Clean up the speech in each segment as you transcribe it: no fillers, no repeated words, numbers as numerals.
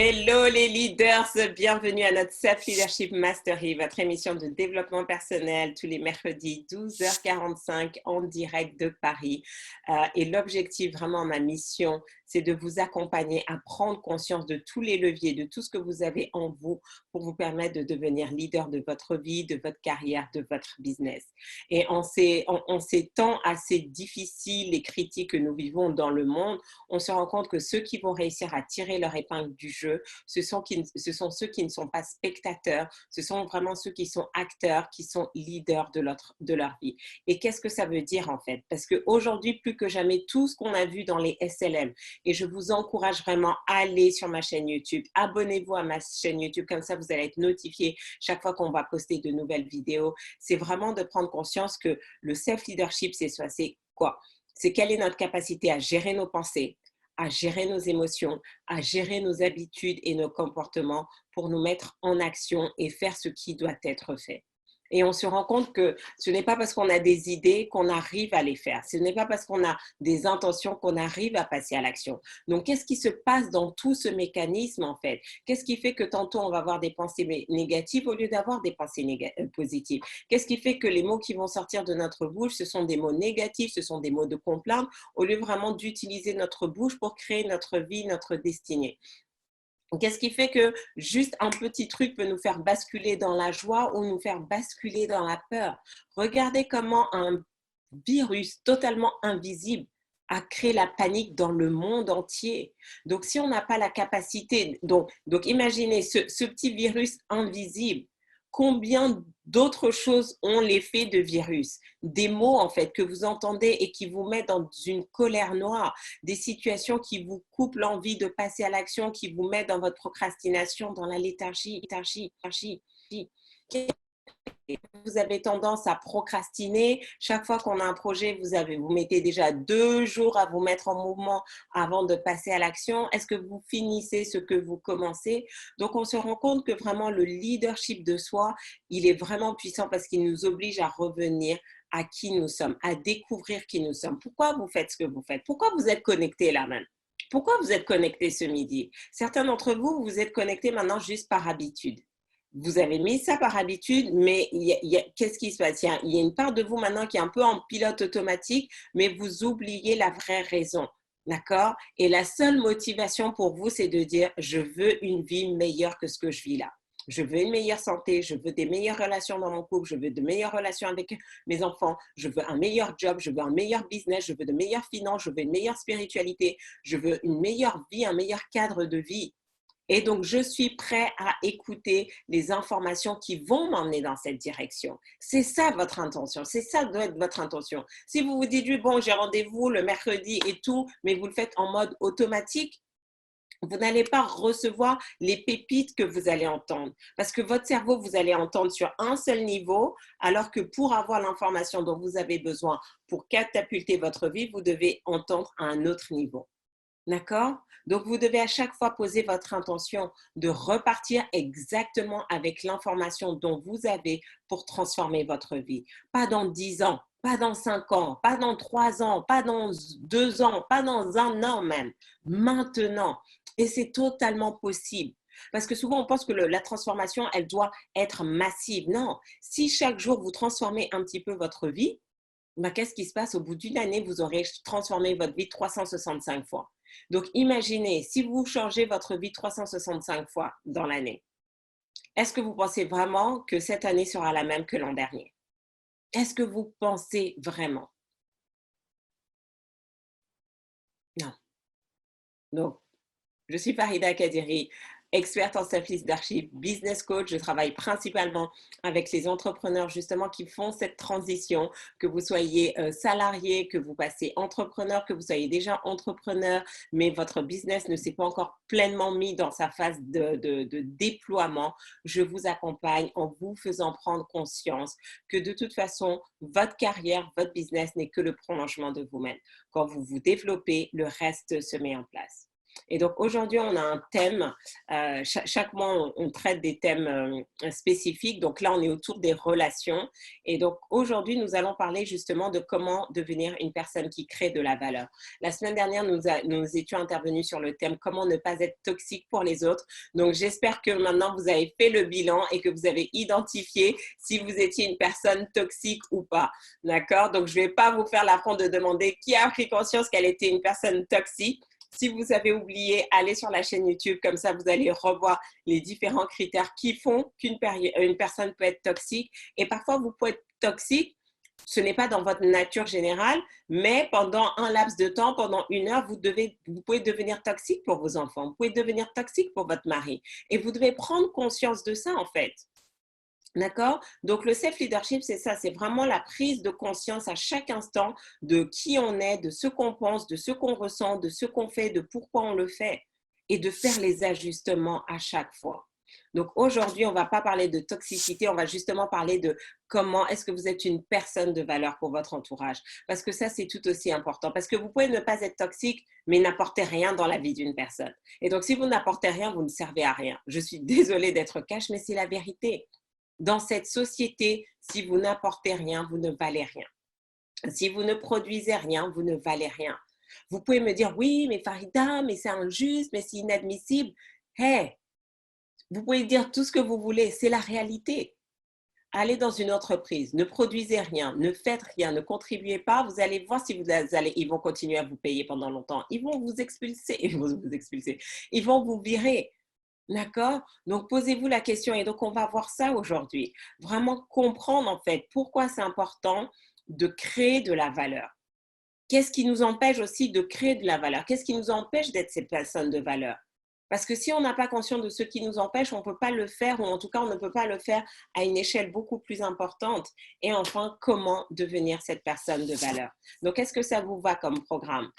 Hello les leaders, bienvenue à notre Self Leadership Mastery, votre émission de développement personnel tous les mercredis 12h45 en direct de Paris. Et l'objectif, vraiment ma mission, c'est de vous accompagner à prendre conscience de tous les leviers, de tout ce que vous avez en vous pour vous permettre de devenir leader de votre vie, de votre carrière, de votre business. Et en ces temps assez difficiles et critiques que nous vivons dans le monde, on se rend compte que ceux qui vont réussir à tirer leur épingle du jeu, ce sont ceux qui ne sont pas spectateurs, ce sont vraiment ceux qui sont acteurs, qui sont leaders de leur vie. Et qu'est-ce que ça veut dire en fait? Parce qu'aujourd'hui, plus que jamais, tout ce qu'on a vu dans les SLM, et je vous encourage vraiment à aller sur ma chaîne YouTube, abonnez-vous à ma chaîne YouTube, comme ça vous allez être notifié chaque fois qu'on va poster de nouvelles vidéos. C'est vraiment de prendre conscience que le self-leadership, c'est quoi? C'est quelle est notre capacité à gérer nos pensées, à gérer nos émotions, à gérer nos habitudes et nos comportements pour nous mettre en action et faire ce qui doit être fait. Et on se rend compte que ce n'est pas parce qu'on a des idées qu'on arrive à les faire. Ce n'est pas parce qu'on a des intentions qu'on arrive à passer à l'action. Donc, qu'est-ce qui se passe dans tout ce mécanisme, en fait? Qu'est-ce qui fait que tantôt, on va avoir des pensées négatives au lieu d'avoir des pensées positives? Qu'est-ce qui fait que les mots qui vont sortir de notre bouche, ce sont des mots négatifs, ce sont des mots de complainte, au lieu vraiment d'utiliser notre bouche pour créer notre vie, notre destinée? Qu'est-ce qui fait que juste un petit truc peut nous faire basculer dans la joie ou nous faire basculer dans la peur? Regardez comment un virus totalement invisible a créé la panique dans le monde entier. Donc, si on n'a pas la capacité, donc imaginez ce petit virus invisible, combien d'autres choses ont l'effet de virus? Des mots, en fait, que vous entendez et qui vous mettent dans une colère noire, des situations qui vous coupent l'envie de passer à l'action, qui vous mettent dans votre procrastination, dans la léthargie. Vous avez tendance à procrastiner. Chaque fois qu'on a un projet, vous mettez déjà 2 jours à vous mettre en mouvement avant de passer à l'action. Est-ce que vous finissez ce que vous commencez? Donc, on se rend compte que vraiment le leadership de soi, il est vraiment puissant parce qu'il nous oblige à revenir à qui nous sommes, à découvrir qui nous sommes. Pourquoi vous faites ce que vous faites? Pourquoi vous êtes connectés là même? Pourquoi vous êtes connectés ce midi? Certains d'entre vous, vous êtes connectés maintenant juste par habitude. Vous avez mis ça par habitude, mais qu'est-ce qui se passe? Il y a une part de vous maintenant qui est un peu en pilote automatique, mais vous oubliez la vraie raison. D'accord? Et la seule motivation pour vous, c'est de dire, je veux une vie meilleure que ce que je vis là. Je veux une meilleure santé, je veux des meilleures relations dans mon couple, je veux de meilleures relations avec mes enfants, je veux un meilleur job, je veux un meilleur business, je veux de meilleures finances, je veux une meilleure spiritualité, je veux une meilleure vie, un meilleur cadre de vie. Et donc, je suis prêt à écouter les informations qui vont m'emmener dans cette direction. C'est ça votre intention. C'est ça doit être votre intention. Si vous vous dites, oui, bon, j'ai rendez-vous le mercredi et tout, mais vous le faites en mode automatique, vous n'allez pas recevoir les pépites que vous allez entendre. Parce que votre cerveau, vous allez entendre sur un seul niveau, alors que pour avoir l'information dont vous avez besoin pour catapulter votre vie, vous devez entendre à un autre niveau. D'accord? Donc, vous devez à chaque fois poser votre intention de repartir exactement avec l'information dont vous avez pour transformer votre vie. Pas dans 10 ans, pas dans 5 ans, pas dans 3 ans, pas dans 2 ans, pas dans 1 an même. Maintenant. Et c'est totalement possible. Parce que souvent, on pense que la transformation, elle doit être massive. Non. Si chaque jour, vous transformez un petit peu votre vie, ben, qu'est-ce qui se passe? Au bout d'une année, vous aurez transformé votre vie 365 fois. Donc, imaginez, si vous changez votre vie 365 fois dans l'année, est-ce que vous pensez vraiment que cette année sera la même que l'an dernier? Est-ce que vous pensez vraiment? Non. Donc, je suis Farida Kadiri, experte en self-leadership, business coach. Je travaille principalement avec les entrepreneurs justement qui font cette transition, que vous soyez salarié, que vous passez entrepreneur, que vous soyez déjà entrepreneur, mais votre business ne s'est pas encore pleinement mis dans sa phase de déploiement. Je vous accompagne en vous faisant prendre conscience que de toute façon, votre carrière, votre business n'est que le prolongement de vous-même. Quand vous vous développez, le reste se met en place. Et donc aujourd'hui, on a un thème. Chaque mois, on traite des thèmes spécifiques. Donc là, on est autour des relations. Et donc aujourd'hui, nous allons parler justement de comment devenir une personne qui crée de la valeur. La semaine dernière, nous étions intervenus sur le thème comment ne pas être toxique pour les autres. Donc j'espère que maintenant, vous avez fait le bilan et que vous avez identifié si vous étiez une personne toxique ou pas. D'accord? Donc je ne vais pas vous faire l'affront de demander qui a pris conscience qu'elle était une personne toxique. Si vous avez oublié, allez sur la chaîne YouTube, comme ça vous allez revoir les différents critères qui font qu'une personne peut être toxique. Et parfois, vous pouvez être toxique, ce n'est pas dans votre nature générale, mais pendant un laps de temps, pendant 1 heure, vous pouvez devenir toxique pour vos enfants, vous pouvez devenir toxique pour votre mari. Et vous devez prendre conscience de ça en fait. D'accord? Donc, le self-leadership, c'est ça, c'est vraiment la prise de conscience à chaque instant de qui on est, de ce qu'on pense, de ce qu'on ressent, de ce qu'on fait, de pourquoi on le fait et de faire les ajustements à chaque fois. Donc, aujourd'hui, on ne va pas parler de toxicité, on va justement parler de comment est-ce que vous êtes une personne de valeur pour votre entourage. Parce que ça, c'est tout aussi important. Parce que vous pouvez ne pas être toxique, mais n'apporter rien dans la vie d'une personne. Et donc, si vous n'apportez rien, vous ne servez à rien. Je suis désolée d'être cash, mais c'est la vérité. Dans cette société, si vous n'apportez rien, vous ne valez rien. Si vous ne produisez rien, vous ne valez rien. Vous pouvez me dire, oui, mais Farida, mais c'est injuste, mais c'est inadmissible. Hey, vous pouvez dire tout ce que vous voulez, c'est la réalité. Allez dans une entreprise, ne produisez rien, ne faites rien, ne contribuez pas, vous allez voir si ils vont continuer à vous payer pendant longtemps. Ils vont vous expulser, ils vont vous virer. D'accord? Donc, posez-vous la question. Et donc, on va voir ça aujourd'hui. Vraiment comprendre, en fait, pourquoi c'est important de créer de la valeur. Qu'est-ce qui nous empêche aussi de créer de la valeur? Qu'est-ce qui nous empêche d'être ces personnes de valeur? Parce que si on n'a pas conscience de ce qui nous empêche, on ne peut pas le faire, ou en tout cas, on ne peut pas le faire à une échelle beaucoup plus importante. Et enfin, comment devenir cette personne de valeur? Donc, est-ce que ça vous va comme programme?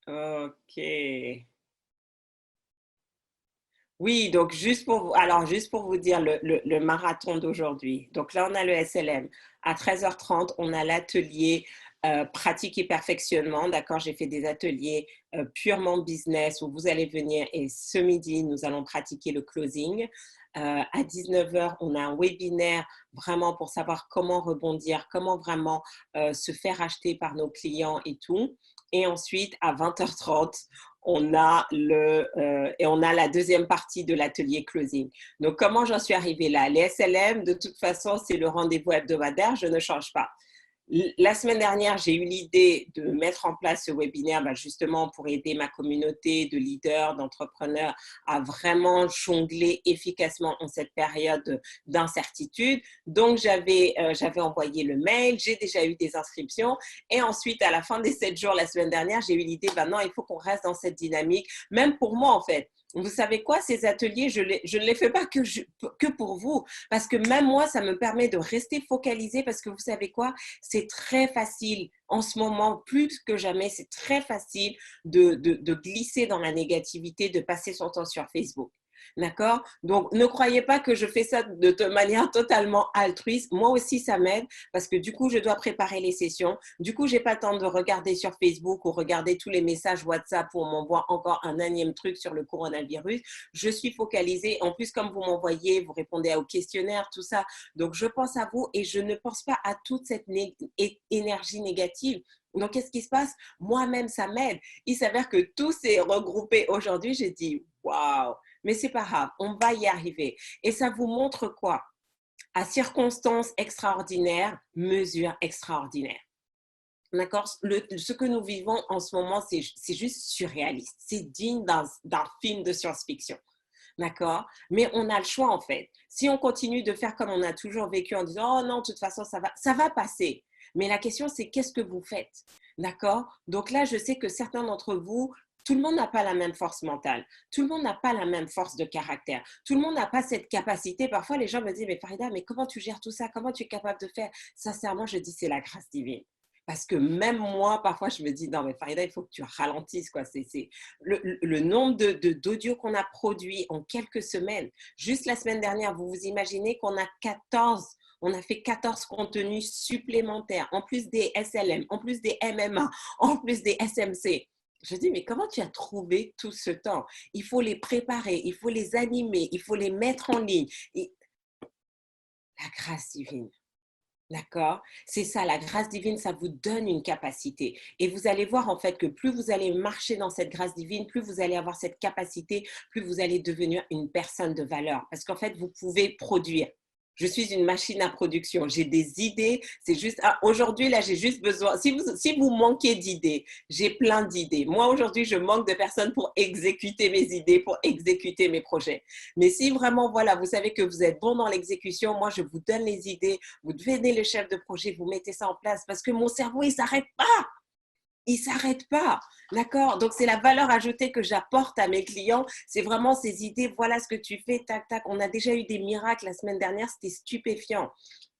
OK. Oui, donc juste pour vous dire le marathon d'aujourd'hui. Donc là, on a le SLM. À 13h30, on a l'atelier pratique et perfectionnement. D'accord, j'ai fait des ateliers purement business où vous allez venir et ce midi, nous allons pratiquer le closing. À 19h, on a un webinaire vraiment pour savoir comment rebondir, comment vraiment se faire acheter par nos clients et tout. Et ensuite, à 20h30, on a la deuxième partie de l'atelier closing. Donc, comment j'en suis arrivée là? Les SLM, de toute façon, c'est le rendez-vous hebdomadaire, je ne change pas. La semaine dernière, j'ai eu l'idée de mettre en place ce webinaire justement pour aider ma communauté de leaders, d'entrepreneurs à vraiment jongler efficacement en cette période d'incertitude. Donc, j'avais envoyé le mail, j'ai déjà eu des inscriptions et ensuite, à la fin des 7 jours la semaine dernière, j'ai eu l'idée, non, il faut qu'on reste dans cette dynamique, même pour moi en fait. Vous savez quoi, ces ateliers, je ne les fais pas que pour vous, parce que même moi, ça me permet de rester focalisée, parce que vous savez quoi, c'est très facile en ce moment, plus que jamais, c'est très facile de glisser dans la négativité, de passer son temps sur Facebook. D'accord? Donc, ne croyez pas que je fais ça de manière totalement altruiste. Moi aussi, ça m'aide parce que du coup, je dois préparer les sessions. Du coup, j'ai pas le temps de regarder sur Facebook ou regarder tous les messages WhatsApp où on m'envoie encore un énième truc sur le coronavirus. Je suis focalisée. En plus, comme vous m'envoyez, vous répondez aux questionnaires, tout ça. Donc, je pense à vous et je ne pense pas à toute cette énergie négative. Donc, qu'est-ce qui se passe? Moi-même, ça m'aide. Il s'avère que tout s'est regroupé aujourd'hui. J'ai dit, waouh! Mais c'est pas grave, on va y arriver. Et ça vous montre quoi? À circonstances extraordinaires, mesures extraordinaires. D'accord? Ce que nous vivons en ce moment, c'est juste surréaliste. C'est digne d'un film de science-fiction. D'accord? Mais on a le choix en fait. Si on continue de faire comme on a toujours vécu en disant, oh non, de toute façon, ça va passer. Mais la question, c'est qu'est-ce que vous faites? D'accord? Donc là, je sais que certains d'entre vous, tout le monde n'a pas la même force mentale. Tout le monde n'a pas la même force de caractère. Tout le monde n'a pas cette capacité. Parfois, les gens me disent, mais Farida, mais comment tu gères tout ça? Comment tu es capable de faire? Sincèrement, je dis, c'est la grâce divine. Parce que même moi, parfois, je me dis, non, mais Farida, il faut que tu ralentisses, quoi. C'est le nombre d'audios qu'on a produits en quelques semaines. Juste la semaine dernière, vous vous imaginez qu'on a 14, on a fait 14 contenus supplémentaires, en plus des SLM, en plus des MMA, en plus des SMC. Je dis, mais comment tu as trouvé tout ce temps? Il faut les préparer, il faut les animer, il faut les mettre en ligne. Et la grâce divine. D'accord? C'est ça, la grâce divine, ça vous donne une capacité. Et vous allez voir en fait que plus vous allez marcher dans cette grâce divine, plus vous allez avoir cette capacité, plus vous allez devenir une personne de valeur. Parce qu'en fait, vous pouvez produire. Je suis une machine à production. J'ai des idées. C'est juste, aujourd'hui, là, j'ai juste besoin. Si vous manquez d'idées, j'ai plein d'idées. Moi, aujourd'hui, je manque de personnes pour exécuter mes idées, pour exécuter mes projets. Mais si vraiment, voilà, vous savez que vous êtes bon dans l'exécution, moi, je vous donne les idées. Vous devenez le chef de projet, vous mettez ça en place parce que mon cerveau, il ne s'arrête pas. Il ne s'arrête pas. D'accord? Donc, c'est la valeur ajoutée que j'apporte à mes clients. C'est vraiment ces idées. Voilà ce que tu fais. Tac, tac. On a déjà eu des miracles la semaine dernière. C'était stupéfiant.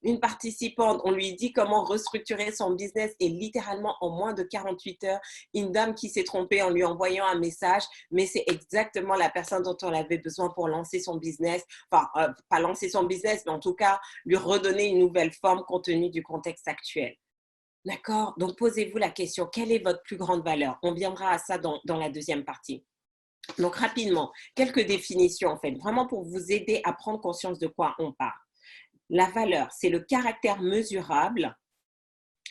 Une participante, on lui dit comment restructurer son business et littéralement en moins de 48 heures, une dame qui s'est trompée en lui envoyant un message, mais c'est exactement la personne dont on avait besoin pour lancer son business. Enfin, pas lancer son business, mais en tout cas, lui redonner une nouvelle forme compte tenu du contexte actuel. D'accord? Donc, posez-vous la question, quelle est votre plus grande valeur? On viendra à ça dans la deuxième partie. Donc, rapidement, quelques définitions, en fait, vraiment pour vous aider à prendre conscience de quoi on parle. La valeur, c'est le caractère mesurable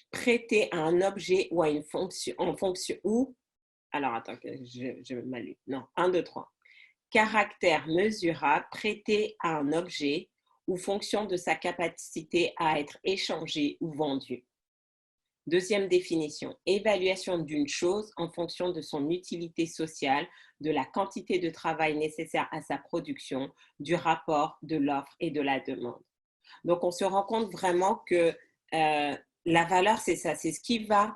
prêté à un objet ou à une fonction, en fonction ou, alors attends, je m'allume. Non, 1, 2, 3. Caractère mesurable prêté à un objet ou fonction de sa capacité à être échangé ou vendu. Deuxième définition, évaluation d'une chose en fonction de son utilité sociale, de la quantité de travail nécessaire à sa production, du rapport de l'offre et de la demande. Donc, on se rend compte vraiment que la valeur, c'est ça, c'est ce qui va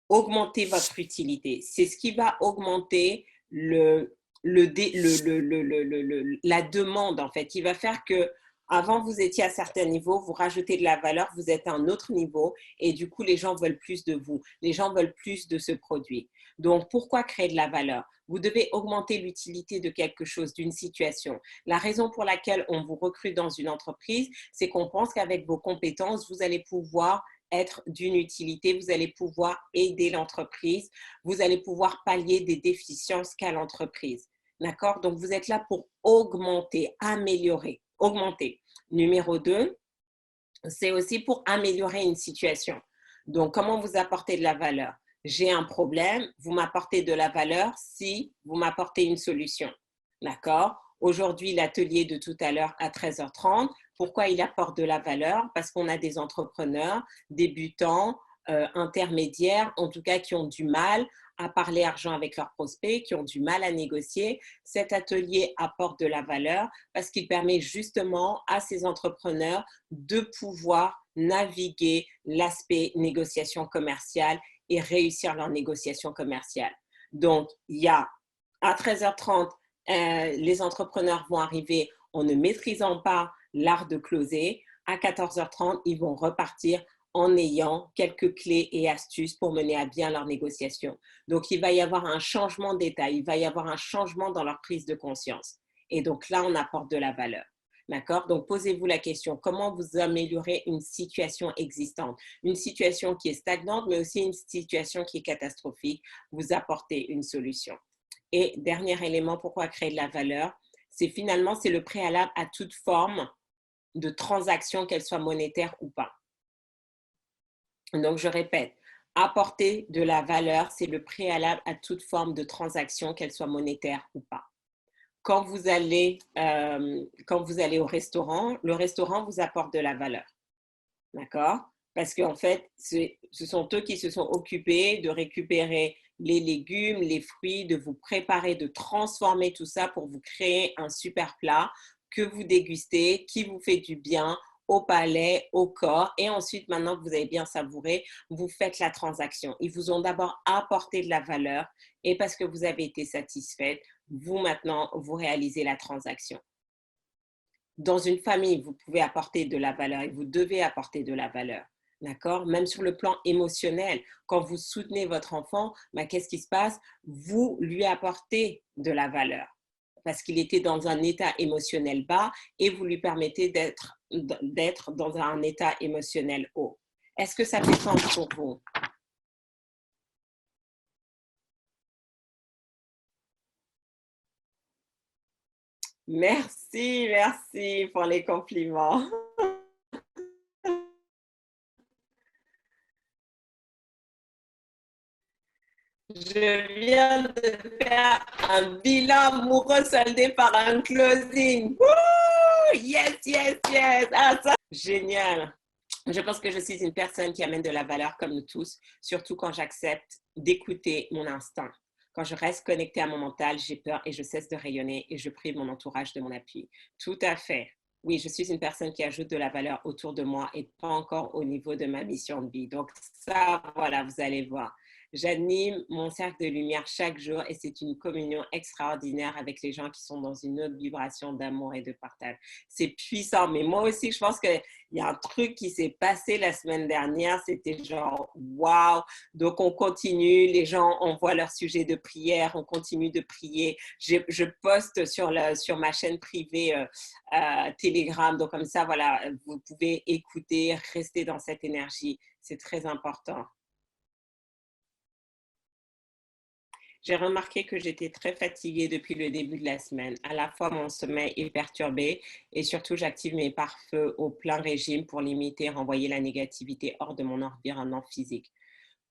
augmenter votre utilité, c'est ce qui va augmenter la demande, en fait, qui va faire que avant, vous étiez à certains niveaux, vous rajoutez de la valeur, vous êtes à un autre niveau et du coup, les gens veulent plus de vous. Les gens veulent plus de ce produit. Donc, pourquoi créer de la valeur? Vous devez augmenter l'utilité de quelque chose, d'une situation. La raison pour laquelle on vous recrute dans une entreprise, c'est qu'on pense qu'avec vos compétences, vous allez pouvoir être d'une utilité, vous allez pouvoir aider l'entreprise, vous allez pouvoir pallier des déficiences qu'a l'entreprise. D'accord? Donc, vous êtes là pour augmenter, améliorer, augmenter. Numéro 2, c'est aussi pour améliorer une situation. Donc, comment vous apportez de la valeur? J'ai un problème, vous m'apportez de la valeur si vous m'apportez une solution. D'accord? Aujourd'hui, l'atelier de tout à l'heure à 13h30, pourquoi il apporte de la valeur? Parce qu'on a des entrepreneurs, débutants, intermédiaires, en tout cas qui ont du mal à parler argent avec leurs prospects, qui ont du mal à négocier. Cet atelier apporte de la valeur parce qu'il permet justement à ces entrepreneurs de pouvoir naviguer l'aspect négociation commerciale et réussir leur négociation commerciale. Donc, il y a à 13h30, les entrepreneurs vont arriver en ne maîtrisant pas l'art de closer. À 14h30, ils vont repartir en ayant quelques clés et astuces pour mener à bien leur négociation. Donc, il va y avoir un changement d'état, il va y avoir un changement dans leur prise de conscience. Et donc là, on apporte de la valeur. D'accord? Donc, posez-vous la question, comment vous améliorez une situation existante? Une situation qui est stagnante, mais aussi une situation qui est catastrophique. Vous apportez une solution. Et dernier élément, pourquoi créer de la valeur? C'est finalement, c'est le préalable à toute forme de transaction, qu'elle soit monétaire ou pas. Donc, je répète, apporter de la valeur, c'est le préalable à toute forme de transaction, qu'elle soit monétaire ou pas. Quand vous allez au restaurant, le restaurant vous apporte de la valeur. D'accord? Parce qu'en fait, ce sont eux qui se sont occupés de récupérer les légumes, les fruits, de vous préparer, de transformer tout ça pour vous créer un super plat que vous dégustez, qui vous fait du bien au palais, au corps. Et ensuite, maintenant que vous avez bien savouré, vous faites la transaction. Ils vous ont d'abord apporté de la valeur et parce que vous avez été satisfaite, vous maintenant, vous réalisez la transaction. Dans une famille, vous pouvez apporter de la valeur et vous devez apporter de la valeur. D'accord? Même sur le plan émotionnel, quand vous soutenez votre enfant, bah, qu'est-ce qui se passe? Vous lui apportez de la valeur parce qu'il était dans un état émotionnel bas et vous lui permettez d'être dans un état émotionnel haut. Est-ce que ça fait sens pour vous? Merci, merci pour les compliments. Je viens de faire un bilan amoureux soldé par un closing. Woo! Yes, yes, yes. Ah, ça, génial. Je pense que je suis une personne qui amène de la valeur comme nous tous, surtout quand j'accepte d'écouter mon instinct. Quand je reste connectée à mon mental, j'ai peur et je cesse de rayonner et je prive mon entourage de mon appui. Tout à fait. Oui, je suis une personne qui ajoute de la valeur autour de moi et pas encore au niveau de ma mission de vie. Donc ça, voilà, vous allez voir. J'anime mon cercle de lumière chaque jour et c'est une communion extraordinaire avec les gens qui sont dans une autre vibration d'amour et de partage. C'est puissant, mais moi aussi, je pense qu'il y a un truc qui s'est passé la semaine dernière, c'était genre waouh. Donc on continue, les gens envoient leurs sujets de prière, on continue de prier. Je poste sur ma chaîne privée Telegram, donc comme ça, voilà, vous pouvez écouter, rester dans cette énergie, c'est très important. J'ai remarqué que j'étais très fatiguée depuis le début de la semaine. À la fois, mon sommeil est perturbé et surtout, j'active mes pare-feux au plein régime pour limiter et renvoyer la négativité hors de mon environnement physique.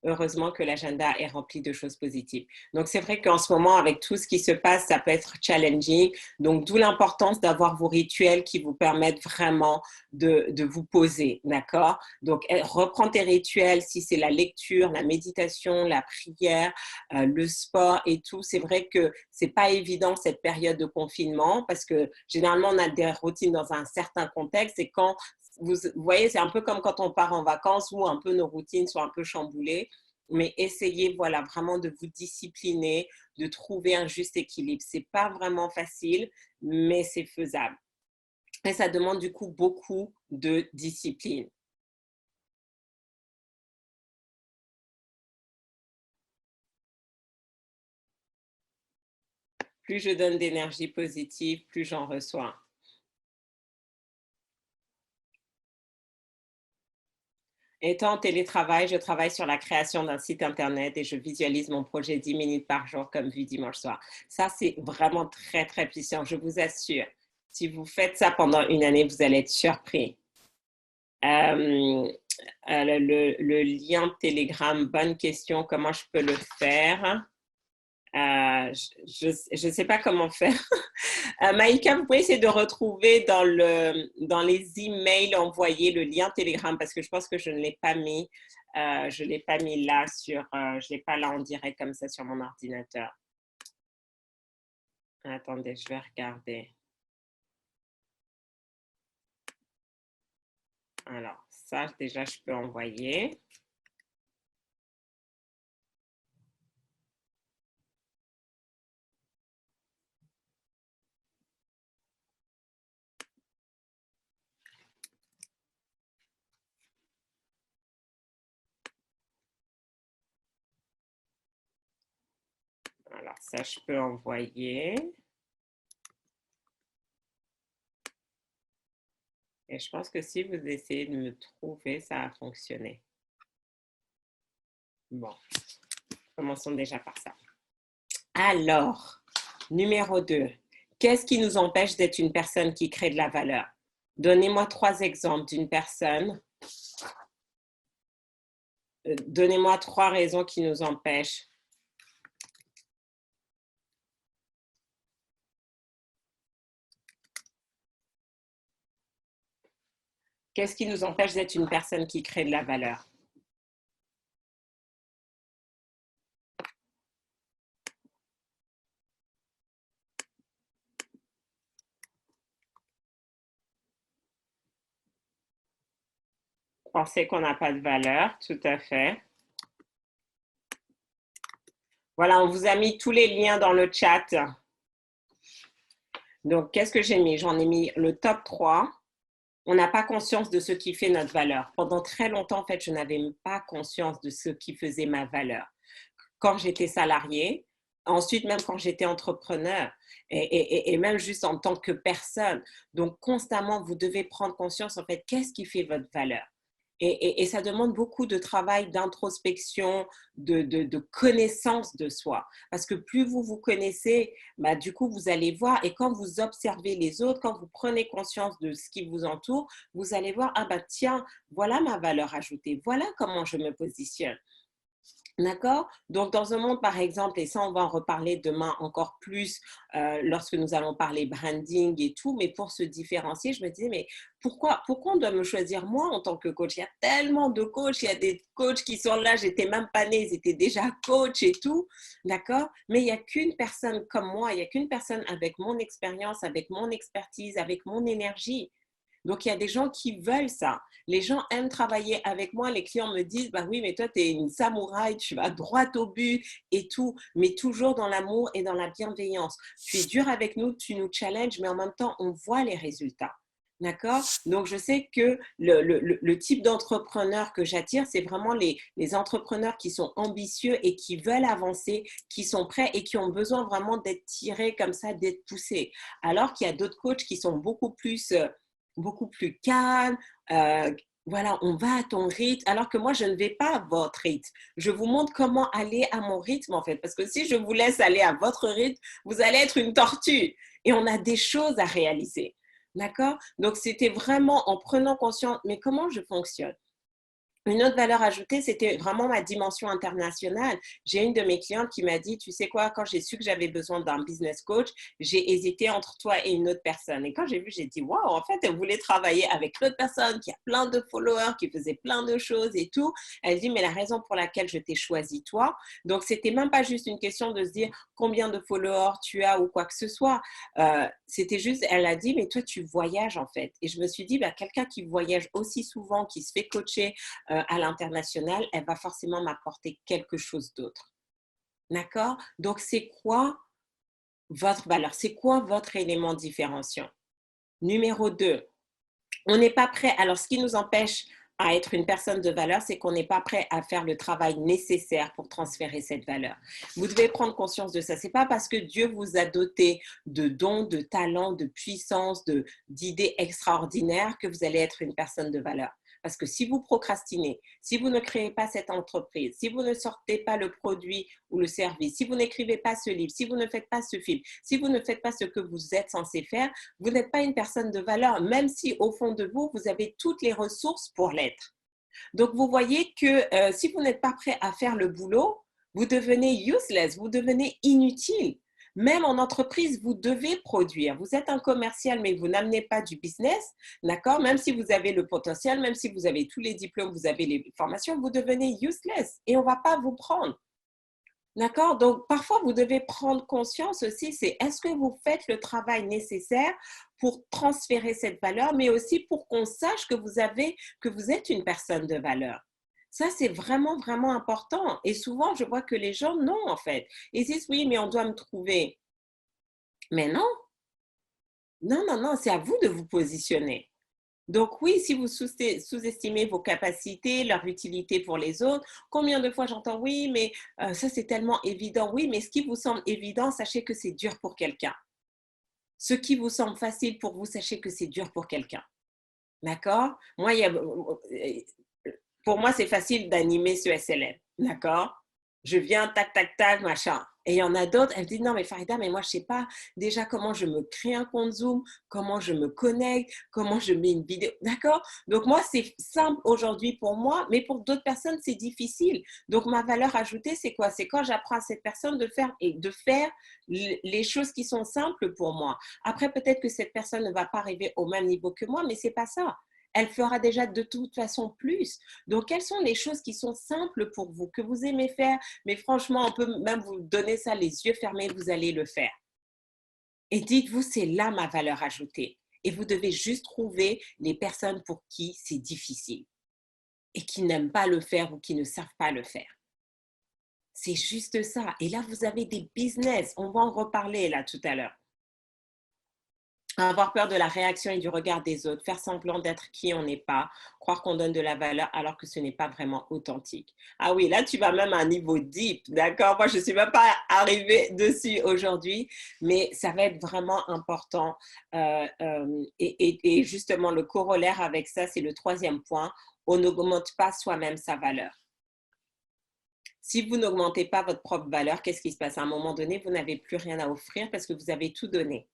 Heureusement que l'agenda est rempli de choses positives. Donc, c'est vrai qu'en ce moment, avec tout ce qui se passe, ça peut être challenging. Donc, d'où l'importance d'avoir vos rituels qui vous permettent vraiment de vous poser, d'accord? Donc, reprends tes rituels, si c'est la lecture, la méditation, la prière, le sport et tout. C'est vrai que c'est pas évident cette période de confinement parce que généralement, on a des routines dans un certain contexte et quand vous voyez, c'est un peu comme quand on part en vacances où un peu nos routines sont un peu chamboulées. Mais essayez, voilà, vraiment de vous discipliner, de trouver un juste équilibre. C'est pas vraiment facile, mais c'est faisable. Et ça demande du coup beaucoup de discipline. Plus je donne d'énergie positive, plus j'en reçois. Étant en télétravail, je travaille sur la création d'un site internet et je visualise mon projet 10 minutes par jour comme vu dimanche soir. Ça, c'est vraiment très, très puissant, je vous assure. Si vous faites ça pendant une année, vous allez être surpris. Euh, le lien Telegram, bonne question, comment je peux le faire? Je ne sais pas comment faire. Maïka, vous pouvez essayer de retrouver dans les emails envoyés le lien Telegram parce que je pense que je ne l'ai pas mis. Je ne l'ai pas mis là je l'ai pas là en direct comme ça sur mon ordinateur. Attendez, je vais regarder. Alors, ça, déjà, je peux envoyer. Alors, ça, je peux envoyer. Et je pense que si vous essayez de me trouver, ça a fonctionné. Bon, commençons déjà par ça. Alors, numéro 2, qu'est-ce qui nous empêche d'être une personne qui crée de la valeur? Donnez-moi 3 exemples d'une personne. Donnez-moi 3 raisons qui nous empêchent. Qu'est-ce qui nous empêche d'être une personne qui crée de la valeur? Penser qu'on n'a pas de valeur, tout à fait. Voilà, on vous a mis tous les liens dans le chat. Donc, qu'est-ce que j'ai mis? J'en ai mis le top 3. On n'a pas conscience de ce qui fait notre valeur. Pendant très longtemps, en fait, je n'avais pas conscience de ce qui faisait ma valeur. Quand j'étais salariée, ensuite même quand j'étais entrepreneur et même juste en tant que personne. Donc constamment, vous devez prendre conscience en fait, qu'est-ce qui fait votre valeur? Et ça demande beaucoup de travail, d'introspection, de connaissance de soi. Parce que plus vous vous connaissez, bah, du coup, vous allez voir, et quand vous observez les autres, quand vous prenez conscience de ce qui vous entoure, vous allez voir, ah bah tiens, voilà ma valeur ajoutée, voilà comment je me positionne. D'accord? Donc, dans un monde, par exemple, et ça, on va en reparler demain encore plus lorsque nous allons parler branding et tout, mais pour se différencier, je me disais, mais pourquoi on doit me choisir moi en tant que coach? Il y a tellement de coachs, il y a des coachs qui sont là, j'étais même pas née, ils étaient déjà coach et tout, d'accord? Mais il n'y a qu'une personne comme moi, il n'y a qu'une personne avec mon expérience, avec mon expertise, avec mon énergie. Donc, il y a des gens qui veulent ça. Les gens aiment travailler avec moi. Les clients me disent, bah oui, mais toi, tu es une samouraï, tu vas droit au but et tout, mais toujours dans l'amour et dans la bienveillance. Tu es dur avec nous, tu nous challenges, mais en même temps, on voit les résultats. D'accord? Donc, je sais que le type d'entrepreneur que j'attire, c'est vraiment les entrepreneurs qui sont ambitieux et qui veulent avancer, qui sont prêts et qui ont besoin vraiment d'être tirés comme ça, d'être poussés. Alors qu'il y a d'autres coachs qui sont beaucoup plus calme. Voilà, on va à ton rythme, alors que moi, je ne vais pas à votre rythme. Je vous montre comment aller à mon rythme, en fait. Parce que si je vous laisse aller à votre rythme, vous allez être une tortue. Et on a des choses à réaliser. D'accord? Donc, c'était vraiment en prenant conscience, mais comment je fonctionne? Une autre valeur ajoutée, c'était vraiment ma dimension internationale. J'ai une de mes clientes qui m'a dit, tu sais quoi, quand j'ai su que j'avais besoin d'un business coach, j'ai hésité entre toi et une autre personne. Et quand j'ai vu, j'ai dit, waouh, en fait, elle voulait travailler avec l'autre personne qui a plein de followers, qui faisait plein de choses et tout. Elle dit, mais la raison pour laquelle je t'ai choisi toi, donc c'était même pas juste une question de se dire combien de followers tu as ou quoi que ce soit. C'était juste, elle a dit, mais toi, tu voyages en fait. Et je me suis dit, bah, quelqu'un qui voyage aussi souvent, qui se fait coacher, à l'international, elle va forcément m'apporter quelque chose d'autre. D'accord? Donc, c'est quoi votre valeur? C'est quoi votre élément différenciant? Numéro 2, on n'est pas prêt. Alors, ce qui nous empêche à être une personne de valeur, c'est qu'on n'est pas prêt à faire le travail nécessaire pour transférer cette valeur. Vous devez prendre conscience de ça. C'est pas parce que Dieu vous a doté de dons, de talents, de puissance, d'idées extraordinaires que vous allez être une personne de valeur. Parce que si vous procrastinez, si vous ne créez pas cette entreprise, si vous ne sortez pas le produit ou le service, si vous n'écrivez pas ce livre, si vous ne faites pas ce film, si vous ne faites pas ce que vous êtes censé faire, vous n'êtes pas une personne de valeur, même si au fond de vous, vous avez toutes les ressources pour l'être. Donc, vous voyez que si vous n'êtes pas prêt à faire le boulot, vous devenez useless, vous devenez inutile. Même en entreprise, vous devez produire. Vous êtes un commercial, mais vous n'amenez pas du business, d'accord? Même si vous avez le potentiel, même si vous avez tous les diplômes, vous avez les formations, vous devenez useless et on ne va pas vous prendre. D'accord? Donc, parfois, vous devez prendre conscience aussi, c'est est-ce que vous faites le travail nécessaire pour transférer cette valeur, mais aussi pour qu'on sache que vous êtes une personne de valeur. Ça, c'est vraiment, vraiment important. Et souvent, je vois que les gens, non, en fait. Ils disent, oui, mais on doit me trouver. Mais non, non, non, non, c'est à vous de vous positionner. Donc oui, si vous sous-estimez vos capacités, leur utilité pour les autres, combien de fois j'entends oui, mais ça c'est tellement évident. Oui, mais ce qui vous semble évident, sachez que c'est dur pour quelqu'un. Ce qui vous semble facile pour vous, sachez que c'est dur pour quelqu'un. D'accord? Moi, pour moi, c'est facile d'animer ce SLM. D'accord? Je viens, tac, tac, tac, machin. Et il y en a d'autres, elles disent, non, mais Farida, mais moi, je ne sais pas déjà comment je me crée un compte Zoom, comment je me connecte, comment je mets une vidéo. D'accord? Donc, moi, c'est simple aujourd'hui pour moi, mais pour d'autres personnes, c'est difficile. Donc, ma valeur ajoutée, c'est quoi? C'est quand j'apprends à cette personne de faire les choses qui sont simples pour moi. Après, peut-être que cette personne ne va pas arriver au même niveau que moi, mais ce n'est pas ça. Elle fera déjà de toute façon plus. Donc, quelles sont les choses qui sont simples pour vous, que vous aimez faire, mais franchement, on peut même vous donner ça les yeux fermés, vous allez le faire. Et dites-vous, c'est là ma valeur ajoutée. Et vous devez juste trouver les personnes pour qui c'est difficile et qui n'aiment pas le faire ou qui ne savent pas le faire. C'est juste ça. Et là, vous avez des business. On va en reparler là tout à l'heure. Avoir peur de la réaction et du regard des autres, faire semblant d'être qui on n'est pas, croire qu'on donne de la valeur alors que ce n'est pas vraiment authentique. Ah oui, là, tu vas même à un niveau deep, d'accord? Moi, je ne suis même pas arrivée dessus aujourd'hui, mais ça va être vraiment important. Et justement, le corollaire avec ça, c'est le troisième point. On n'augmente pas soi-même sa valeur. Si vous n'augmentez pas votre propre valeur, qu'est-ce qui se passe? À un moment donné, vous n'avez plus rien à offrir parce que vous avez tout donné.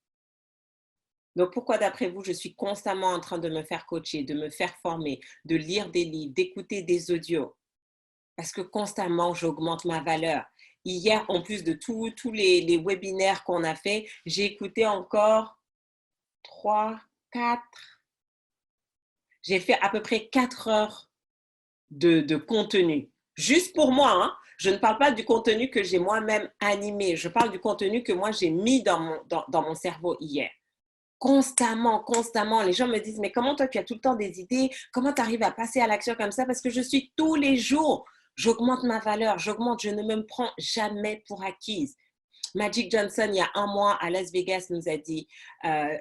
Donc, pourquoi d'après vous, je suis constamment en train de me faire coacher, de me faire former, de lire des livres, d'écouter des audios? Parce que constamment, j'augmente ma valeur. Hier, en plus de tous les webinaires qu'on a fait, j'ai écouté encore 3, 4. J'ai fait à peu près 4 heures de contenu. Juste pour moi, hein. Je ne parle pas du contenu que j'ai moi-même animé. Je parle du contenu que moi, j'ai mis dans mon cerveau hier. Constamment, constamment. Les gens me disent, mais comment toi, tu as tout le temps des idées? Comment tu arrives à passer à l'action comme ça? Parce que je suis tous les jours, j'augmente ma valeur, j'augmente, je ne me prends jamais pour acquise. Magic Johnson, il y a un mois à Las Vegas, nous a dit,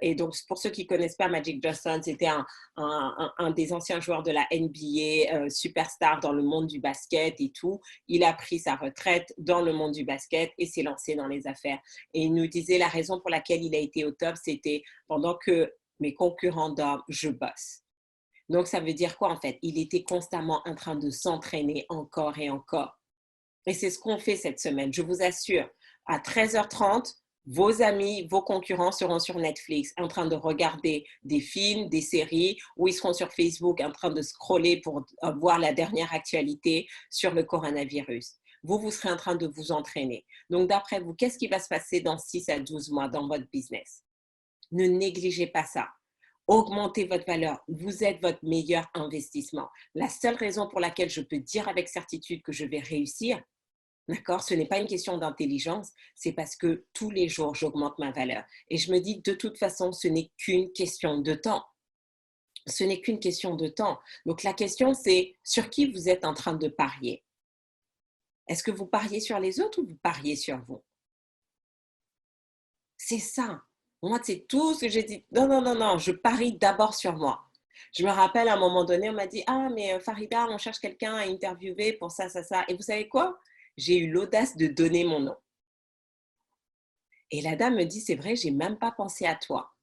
et donc pour ceux qui ne connaissent pas Magic Johnson, c'était un des anciens joueurs de la NBA, superstar dans le monde du basket et tout. Il a pris sa retraite dans le monde du basket et s'est lancé dans les affaires. Et il nous disait la raison pour laquelle il a été au top, c'était pendant que mes concurrents dorment, je bosse. Donc ça veut dire quoi en fait? Il était constamment en train de s'entraîner encore et encore. Et c'est ce qu'on fait cette semaine, je vous assure. À 13h30, vos amis, vos concurrents seront sur Netflix en train de regarder des films, des séries, ou ils seront sur Facebook en train de scroller pour voir la dernière actualité sur le coronavirus. Vous, vous serez en train de vous entraîner. Donc, d'après vous, qu'est-ce qui va se passer dans 6 à 12 mois dans votre business? Ne négligez pas ça. Augmentez votre valeur. Vous êtes votre meilleur investissement. La seule raison pour laquelle je peux dire avec certitude que je vais réussir, d'accord? Ce n'est pas une question d'intelligence, c'est parce que tous les jours, j'augmente ma valeur. Et je me dis, de toute façon, ce n'est qu'une question de temps. Ce n'est qu'une question de temps. Donc, la question, c'est sur qui vous êtes en train de parier? Est-ce que vous pariez sur les autres ou vous pariez sur vous? C'est ça. Moi, c'est tout ce que j'ai dit. Non, non, non, non, je parie d'abord sur moi. Je me rappelle à un moment donné, on m'a dit, ah, mais Farida, on cherche quelqu'un à interviewer pour ça, ça, ça. Et vous savez quoi? J'ai eu l'audace de donner mon nom. Et la dame me dit, c'est vrai, j'ai même pas pensé à toi.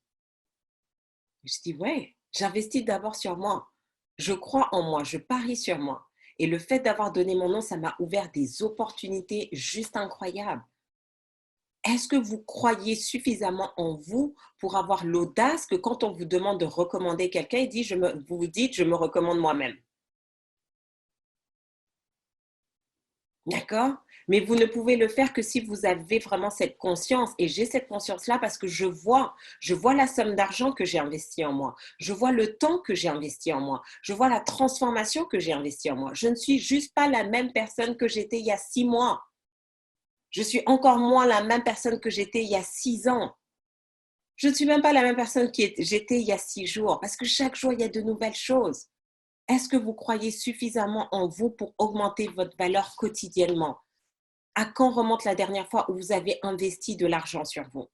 Je dis, ouais, j'investis d'abord sur moi. Je crois en moi, je parie sur moi. Et le fait d'avoir donné mon nom, ça m'a ouvert des opportunités juste incroyables. Est-ce que vous croyez suffisamment en vous pour avoir l'audace que quand on vous demande de recommander quelqu'un, vous vous dites, je me recommande moi-même? D'accord? Mais vous ne pouvez le faire que si vous avez vraiment cette conscience. Et j'ai cette conscience-là parce que je vois la somme d'argent que j'ai investi en moi. Je vois le temps que j'ai investi en moi. Je vois la transformation que j'ai investi en moi. Je ne suis juste pas la même personne que j'étais il y a 6 mois. Je suis encore moins la même personne que j'étais il y a 6 ans. Je ne suis même pas la même personne que j'étais il y a 6 jours parce que chaque jour, il y a de nouvelles choses. Est-ce que vous croyez suffisamment en vous pour augmenter votre valeur quotidiennement? À quand remonte la dernière fois où vous avez investi de l'argent sur vous?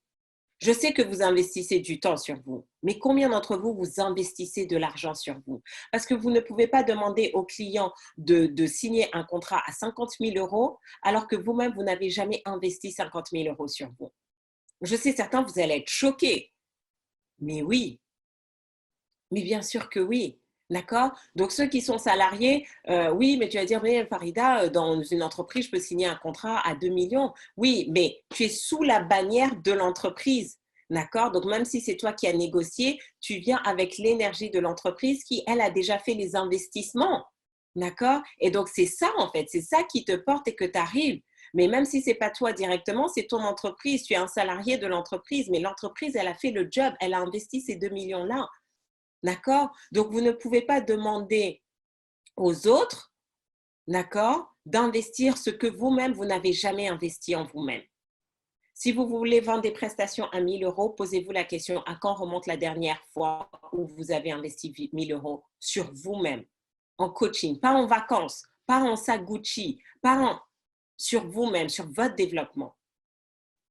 Je sais que vous investissez du temps sur vous, mais combien d'entre vous, vous investissez de l'argent sur vous? Parce que vous ne pouvez pas demander au client de signer un contrat à 50 000 euros alors que vous-même, vous n'avez jamais investi 50 000 euros sur vous. Je sais, certains, vous allez être choqués, mais oui, mais bien sûr que oui. D'accord? Donc, ceux qui sont salariés, oui, mais tu vas dire, mais Farida, dans une entreprise, je peux signer un contrat à 2 millions. Oui, mais tu es sous la bannière de l'entreprise. D'accord? Donc, même si c'est toi qui as négocié, tu viens avec l'énergie de l'entreprise qui, elle, a déjà fait les investissements. D'accord? Et donc, c'est ça, en fait. C'est ça qui te porte et que tu arrives. Mais même si ce n'est pas toi directement, c'est ton entreprise. Tu es un salarié de l'entreprise. Mais l'entreprise, elle a fait le job. Elle a investi ces 2 millions-là. D'accord? Donc, vous ne pouvez pas demander aux autres, d'accord, d'investir ce que vous-même, vous n'avez jamais investi en vous-même. Si vous voulez vendre des prestations à 1 000 euros, posez-vous la question à quand remonte la dernière fois où vous avez investi 1 000 euros sur vous-même, en coaching, pas en vacances, pas en sac Gucci, pas en, sur vous-même, sur votre développement.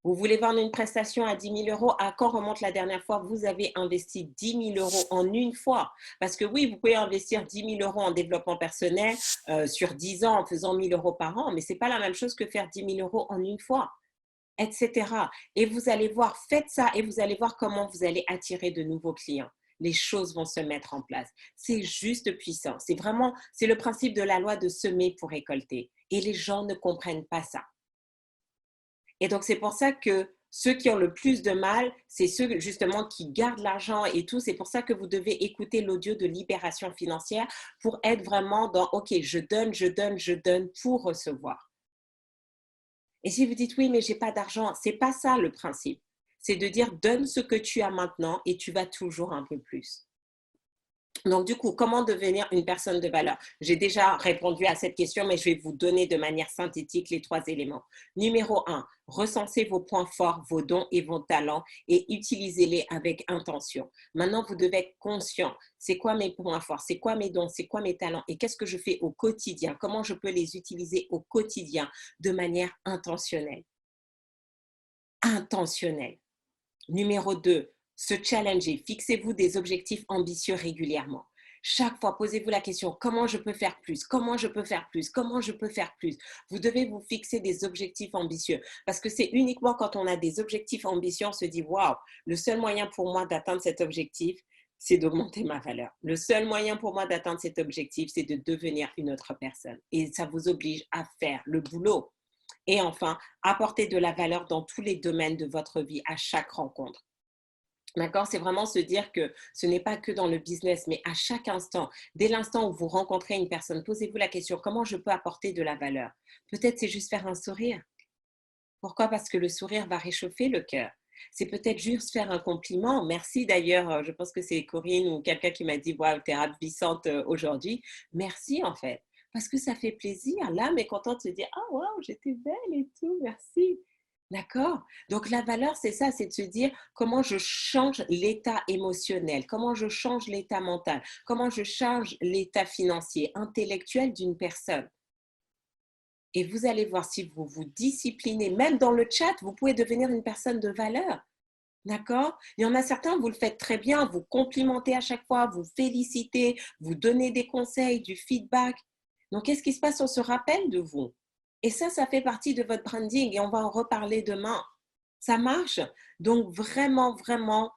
Vous voulez vendre une prestation à 10 000 euros. À quand remonte la dernière fois vous avez investi 10 000 euros en une fois? Parce que oui, vous pouvez investir 10 000 euros en développement personnel sur 10 ans en faisant 1 000 euros par an, mais ce n'est pas la même chose que faire 10 000 euros en une fois, etc. Et vous allez voir, faites ça et vous allez voir comment vous allez attirer de nouveaux clients. Les choses vont se mettre en place. C'est juste puissant. C'est vraiment, c'est le principe de la loi de semer pour récolter. Et les gens ne comprennent pas ça. Et donc, c'est pour ça que ceux qui ont le plus de mal, c'est ceux justement qui gardent l'argent et tout. C'est pour ça que vous devez écouter l'audio de libération financière pour être vraiment dans « OK, je donne, je donne, je donne pour recevoir ». Et si vous dites « Oui, mais je n'ai pas d'argent », ce n'est pas ça le principe. C'est de dire « Donne ce que tu as maintenant et tu vas toujours un peu plus ». Donc, du coup, comment devenir une personne de valeur? J'ai déjà répondu à cette question, mais je vais vous donner de manière synthétique les 3 éléments. Numéro 1, recensez vos points forts, vos dons et vos talents et utilisez-les avec intention. Maintenant, vous devez être conscient. C'est quoi mes points forts? C'est quoi mes dons? C'est quoi mes talents? Et qu'est-ce que je fais au quotidien? Comment je peux les utiliser au quotidien de manière intentionnelle? Intentionnelle. Numéro 2, se challenger. Fixez-vous des objectifs ambitieux régulièrement. Chaque fois, posez-vous la question, comment je peux faire plus? Comment je peux faire plus? Comment je peux faire plus? Vous devez vous fixer des objectifs ambitieux parce que c'est uniquement quand on a des objectifs ambitieux, on se dit, waouh, le seul moyen pour moi d'atteindre cet objectif, c'est d'augmenter ma valeur. Le seul moyen pour moi d'atteindre cet objectif, c'est de devenir une autre personne. Et ça vous oblige à faire le boulot. Et enfin, apporter de la valeur dans tous les domaines de votre vie à chaque rencontre. D'accord? C'est vraiment se dire que ce n'est pas que dans le business, mais à chaque instant, dès l'instant où vous rencontrez une personne, posez-vous la question, comment je peux apporter de la valeur? Peut-être c'est juste faire un sourire. Pourquoi? Parce que le sourire va réchauffer le cœur. C'est peut-être juste faire un compliment. Merci d'ailleurs, je pense que c'est Corinne ou quelqu'un qui m'a dit, waouh, t'es ravissante aujourd'hui. Merci en fait, parce que ça fait plaisir. L'âme est contente de se dire, ah waouh, j'étais belle et tout, merci. D'accord? Donc la valeur, c'est ça, c'est de se dire comment je change l'état émotionnel, comment je change l'état mental, comment je change l'état financier, intellectuel d'une personne. Et vous allez voir si vous vous disciplinez, même dans le chat, vous pouvez devenir une personne de valeur. D'accord? Il y en a certains, vous le faites très bien, vous complimentez à chaque fois, vous félicitez, vous donnez des conseils, du feedback. Donc, qu'est-ce qui se passe? On se rappelle de vous. Et ça fait partie de votre branding et on va en reparler demain. Ça marche? Donc, vraiment, vraiment,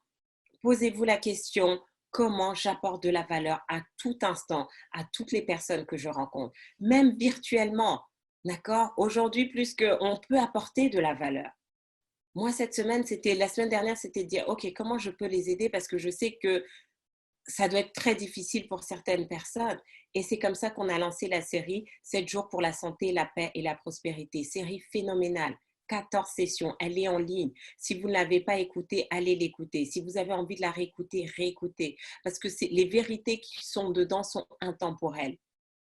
posez-vous la question, comment j'apporte de la valeur à tout instant, à toutes les personnes que je rencontre, même virtuellement. D'accord? Aujourd'hui, plus qu'on peut apporter de la valeur. Moi, la semaine dernière, c'était de dire, OK, comment je peux les aider? Parce que je sais que ça doit être très difficile pour certaines personnes. Et c'est comme ça qu'on a lancé la série 7 jours pour la santé, la paix et la prospérité. Série phénoménale. 14 sessions, elle est en ligne. Si vous ne l'avez pas écoutée, allez l'écouter. Si vous avez envie de la réécouter, réécoutez. Parce que les vérités qui sont dedans sont intemporelles.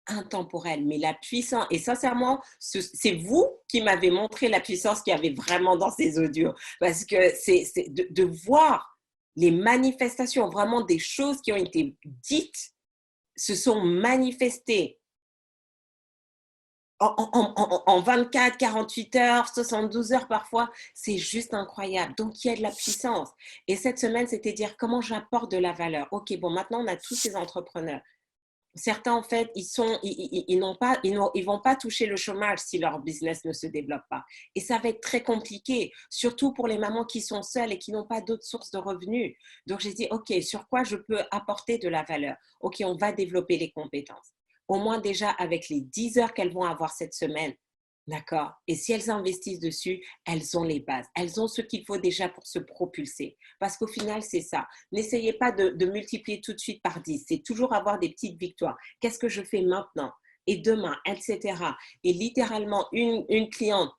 Intemporelle, mais la puissance, et sincèrement, c'est vous qui m'avez montré la puissance qu'il y avait vraiment dans ces audios, parce que c'est de voir les manifestations, vraiment des choses qui ont été dites, se sont manifestées en 24, 48 heures, 72 heures parfois, c'est juste incroyable. Donc, il y a de la puissance. Et cette semaine, c'était dire comment j'apporte de la valeur. OK, bon, maintenant, on a tous ces entrepreneurs. Certains, en fait, ils vont pas toucher le chômage si leur business ne se développe pas. Et ça va être très compliqué, surtout pour les mamans qui sont seules et qui n'ont pas d'autres sources de revenus. Donc, j'ai dit, OK, sur quoi je peux apporter de la valeur? OK, on va développer les compétences. Au moins déjà avec les 10 heures qu'elles vont avoir cette semaine, d'accord? Et si elles investissent dessus, elles ont les bases. Elles ont ce qu'il faut déjà pour se propulser. Parce qu'au final, c'est ça. N'essayez pas de multiplier tout de suite par 10. C'est toujours avoir des petites victoires. Qu'est-ce que je fais maintenant? Et demain, etc. Et littéralement, une cliente,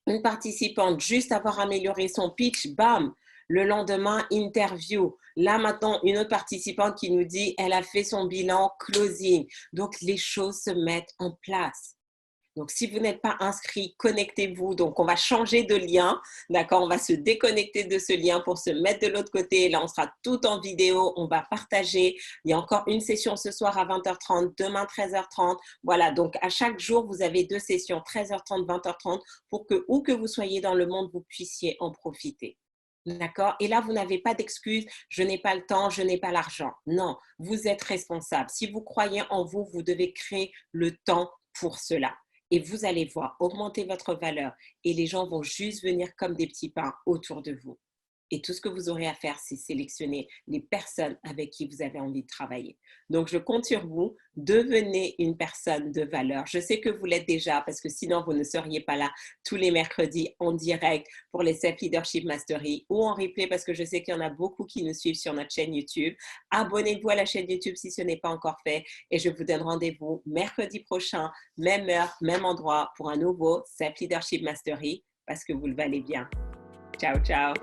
une participante, juste avoir amélioré son pitch, bam, le lendemain, interview. Là, maintenant, une autre participante qui nous dit, elle a fait son bilan closing. Donc, les choses se mettent en place. Donc, si vous n'êtes pas inscrit, connectez-vous. Donc, on va changer de lien, d'accord? On va se déconnecter de ce lien pour se mettre de l'autre côté. Là, on sera tout en vidéo. On va partager. Il y a encore une session ce soir à 20h30, demain 13h30. Voilà, donc à chaque jour, vous avez 2 sessions, 13h30, 20h30, pour que, où que vous soyez dans le monde, vous puissiez en profiter. D'accord? Et là, vous n'avez pas d'excuses, je n'ai pas le temps, je n'ai pas l'argent. Non, vous êtes responsable. Si vous croyez en vous, vous devez créer le temps pour cela. Et vous allez voir augmenter votre valeur et les gens vont juste venir comme des petits pains autour de vous. Et tout ce que vous aurez à faire, c'est sélectionner les personnes avec qui vous avez envie de travailler. Donc, je compte sur vous. Devenez une personne de valeur. Je sais que vous l'êtes déjà parce que sinon, vous ne seriez pas là tous les mercredis en direct pour les Self Leadership Mastery ou en replay parce que je sais qu'il y en a beaucoup qui nous suivent sur notre chaîne YouTube. Abonnez-vous à la chaîne YouTube si ce n'est pas encore fait et je vous donne rendez-vous mercredi prochain, même heure, même endroit pour un nouveau Self Leadership Mastery parce que vous le valez bien. Ciao, ciao.